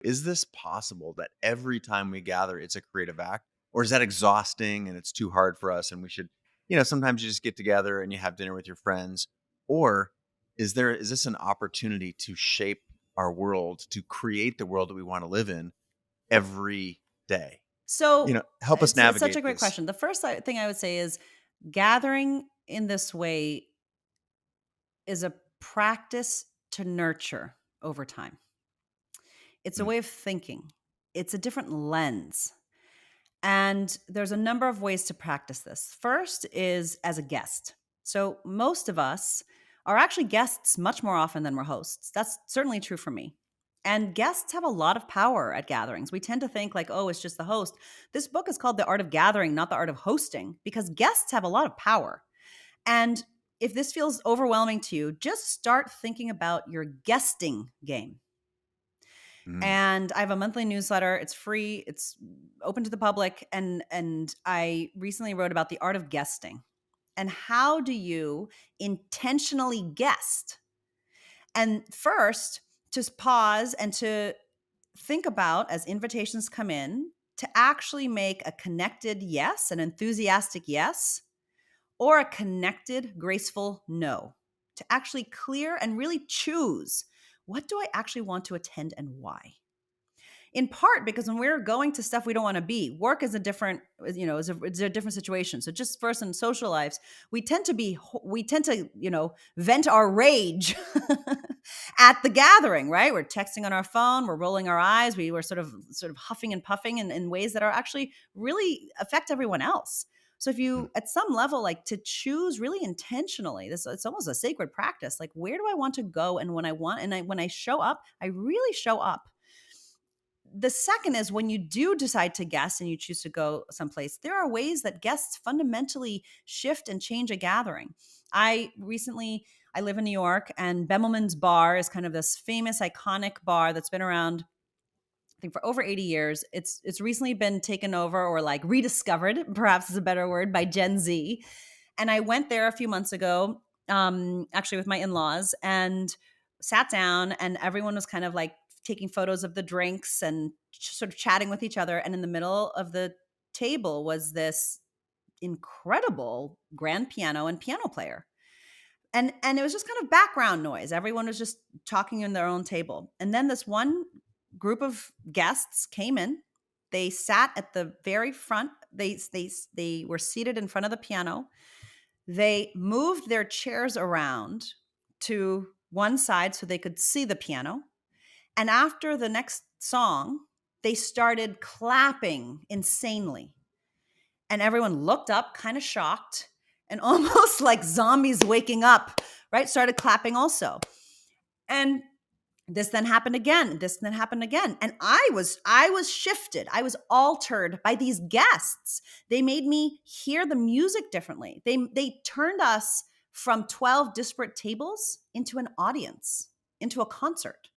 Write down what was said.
Is this possible that every time we gather, it's a creative act? Or is that exhausting and it's too hard for us and we should, sometimes you just get together and you have dinner with your friends? Or is this an opportunity to shape our world, to create the world that we want to live in every day? So Help us it's such a navigate great this. question. The first thing I would say is gathering in this way is a practice to nurture over time. It's a Mm, way of thinking. It's a different lens. And there's a number of ways to practice this. First is as a guest. So most of us are actually guests much more often than we're hosts. That's certainly true for me. And guests have a lot of power at gatherings. We tend to think like, oh, it's just the host. This book is called The Art of Gathering, not The Art of Hosting, because guests have a lot of power. And if this feels overwhelming to you, just start thinking about your guesting game. mm, And I have a monthly newsletter. It's free. It's open to the public. And I recently wrote about the art of guesting. And how do you intentionally guest? And first, just pause and to think about as invitations come in to actually make a connected yes, an enthusiastic yes, or a connected, graceful no. To actually clear and really choose, what do I actually want to attend and why? In part because when we're going to stuff we don't want to be, work is a different, it's a different situation. So just first in social lives, we tend to, vent our rage at the gathering, right? We're texting on our phone, we're rolling our eyes, were sort of huffing and puffing in ways that are actually really affect everyone else. So if mm, you at some level like to choose really intentionally, this it's almost a sacred practice. Like where do I want to go, and when I show up, I really show up. The second is when you do decide to guest and you choose to go someplace, there are ways that guests fundamentally shift and change a gathering. I live in New York, and Bemelman's Bar is kind of this famous, iconic bar that's been around, I think, for over 80 years. It's recently been taken over, or like rediscovered, perhaps is a better word, by Gen Z. And I went there a few months ago, actually with my in-laws, and sat down, and everyone was kind of like taking photos of the drinks and sort of chatting with each other. And in the middle of the table was this incredible grand piano and piano player. And it was just kind of background noise. Everyone was just talking in their own table. And then this one group of guests came in. They sat at the very front. They were seated in front of the piano. They moved their chairs around to one side so they could see the piano. And after the next song, they started clapping insanely. And everyone looked up, kind of shocked, and almost like zombies waking up, right? Started clapping also. And this then happened again. This then happened again. And I was shifted. I was altered by these guests. They made me hear the music differently. They turned us from 12 disparate tables into an audience, into a concert.